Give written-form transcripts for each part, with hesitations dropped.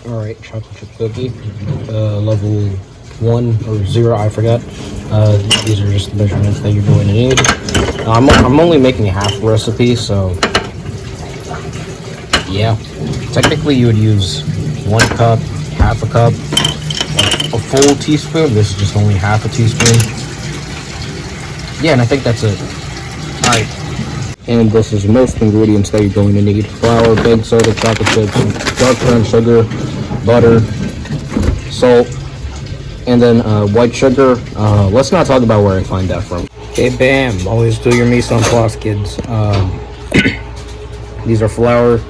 Alright, chocolate chip cookie, level 1 or 0, I forgot. These are just the measurements that you're going to need. I'm only making half the recipe, so yeah. Technically you would use 1 cup, half a cup, a full teaspoon. This is just only half a teaspoon. Yeah, and I think that's it. Alright. And this is most ingredients that you're going to need: flour, baking soda, chocolate chips, dark brown sugar, butter, salt, and then white sugar. Let's not talk about where I find that from. Okay, bam. Always do your mise en place, kids. These are flour.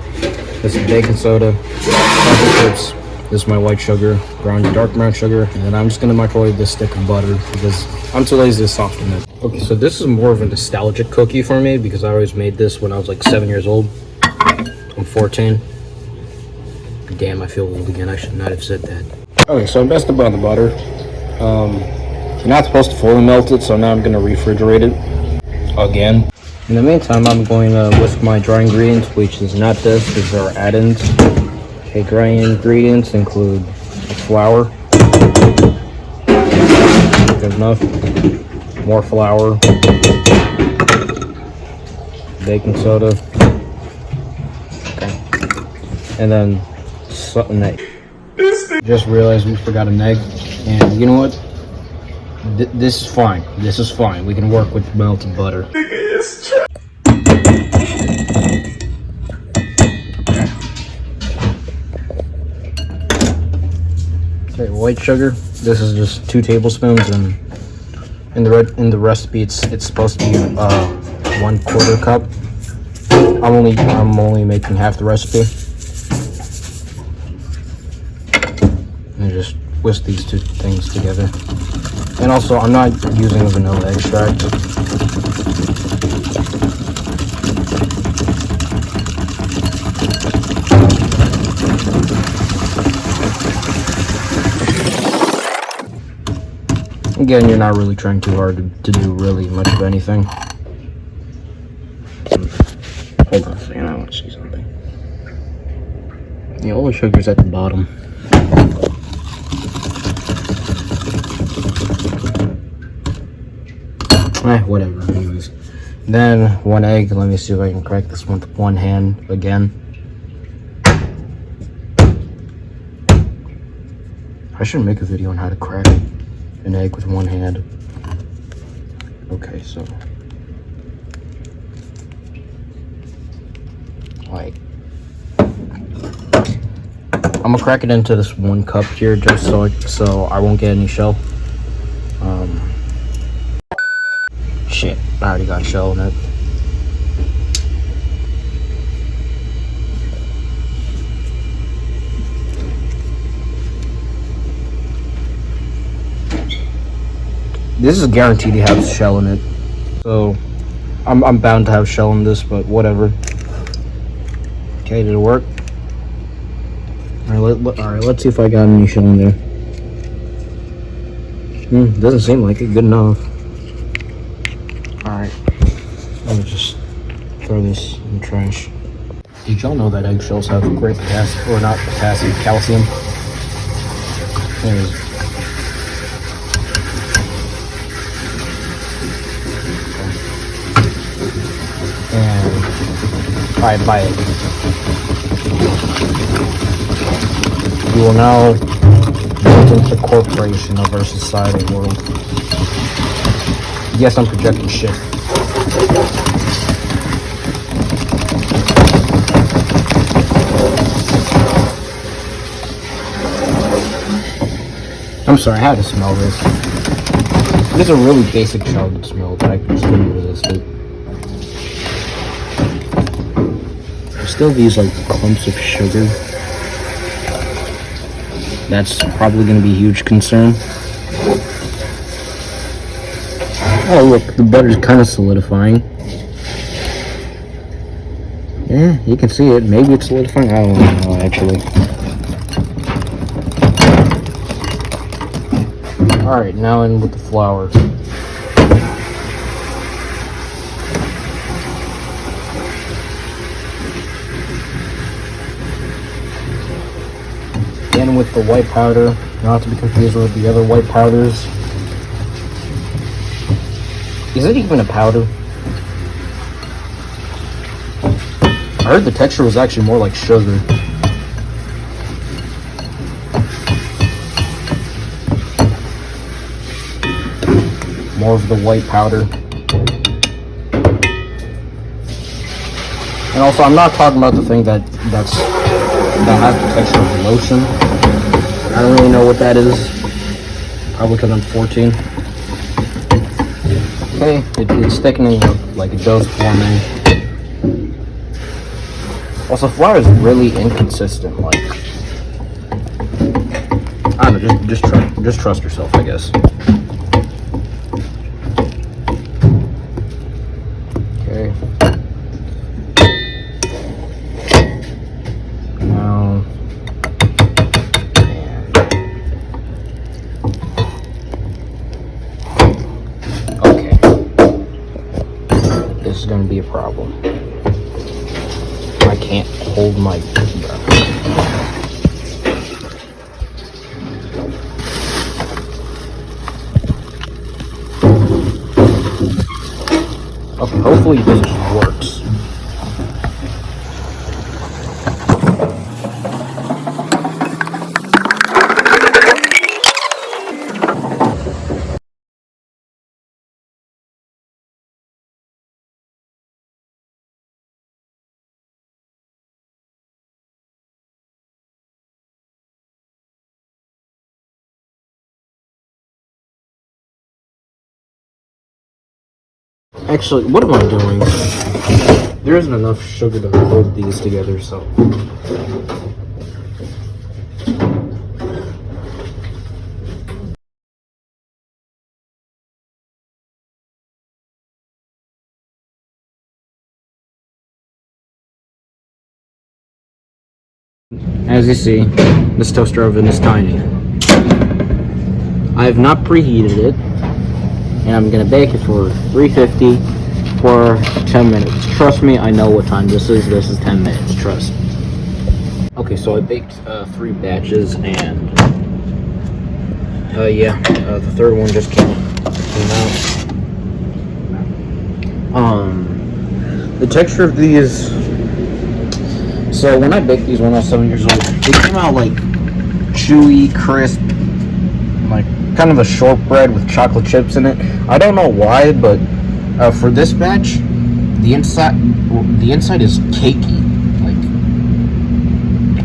This is baking soda, chocolate chips. This is my white sugar, dark brown sugar, and then I'm just gonna microwave this stick of butter because I'm too lazy to soften it. Okay, so this is more of a nostalgic cookie for me because I always made this when I was like 7 years old. I'm 14. Damn, I feel old again. I should not have said that. Okay, so I messed up on the butter. You're not supposed to fully melt it, so now I'm gonna refrigerate it again. In the meantime, I'm going to whisk my dry ingredients, which is not this. These are add-ins. Okay, dry ingredients include flour. Good enough. More flour. Baking soda. Okay. And then an egg. Just realized we forgot an egg. And you know what? This is fine. This is fine. We can work with melted butter. Okay, white sugar. This is just 2 tablespoons, and in the recipe it's supposed to be 1/4 cup. I'm only making half the recipe. And just whisk these 2 things together. And also, I'm not using a vanilla extract. Again, you're not really trying too hard to do really much of anything. Hold on a second, I want to see something. Yeah, all the sugar's at the bottom. Whatever, anyways. Then 1 egg. Let me see if I can crack this one with 1 hand again. I should make a video on how to crack an egg with 1 hand. Okay, so like I'm gonna crack it into this 1 cup here just so I won't get any shell. Shit, I already got shell in it. This is guaranteed to have shell in it, so I'm bound to have shell in this, but whatever. Okay, did it work? Alright, let's see if I got any shell in there. Doesn't seem like it. Good enough. Alright, let me just throw this in the trash. Did y'all know that eggshells have great potassium, or not potassium, calcium? Anyways. And alright, bye. You will now build into the corporation of our society world. Yes, I'm projecting shit. I'm sorry, I had to smell this. This is a really basic chocolate smell, but I just couldn't resist it. There's still these like clumps of sugar. That's probably going to be a huge concern. Oh look, the butter's kind of solidifying. Yeah, you can see it. Maybe it's solidifying. I don't know actually. Alright, now in with the flour. in with the white powder, not to be confused with the other white powders. Is it even a powder? I heard the texture was actually more like sugar. More of the white powder. And also, I'm not talking about the thing that has the texture of lotion. I don't really know what that is. Probably because I'm 14. Okay, it's thickening up like it does forming. Also, flour is really inconsistent. Like, I don't know, just trust yourself, I guess. Okay. Now, okay. This is gonna be a problem. I can't hold my breath. Okay, hopefully this works. Actually, what am I doing? There isn't enough sugar to hold these together, so. As you see, this toaster oven is tiny. I have not preheated it, and I'm gonna bake it for 350 for 10 minutes. Trust me, I know what time this is. This is 10 minutes, trust. Okay, so I baked 3 batches, and the third one just came out. The texture of these. So when I baked these when I was 7 years old, they came out like chewy, crisp, like kind of a shortbread with chocolate chips in it. I don't know why, but for this batch, the inside is cakey. Like,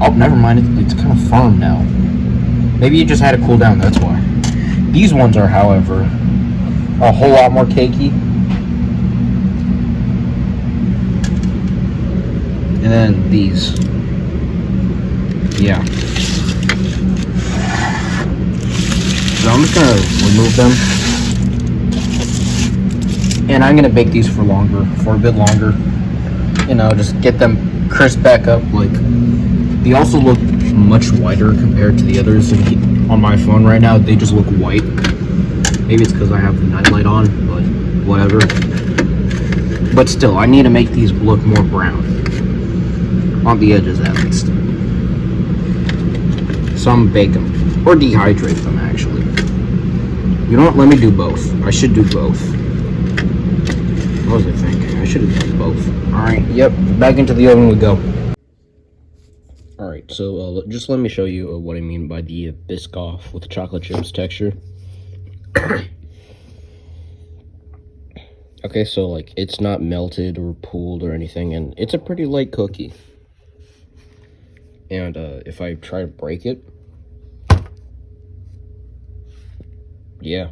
oh, never mind, it's kind of firm now. Maybe it just had to cool down. That's why. These ones are, however, a whole lot more cakey. And then these. Yeah. So I'm just gonna remove them. And I'm gonna bake these for a bit longer. You know, just get them crisp back up. Like, they also look much whiter compared to the others on my phone right now. They just look white. Maybe it's because I have the nightlight on, but whatever. But still, I need to make these look more brown. On the edges, at least. So I'm gonna bake them. Or dehydrate them, actually. You know what? Let me do both. I should do both. What was I thinking? I should have done both. Alright, yep. Back into the oven we go. Alright, so just let me show you what I mean by the Biscoff with chocolate chips texture. Okay, so like it's not melted or pooled or anything, and it's a pretty light cookie. And if I try to break it, yeah,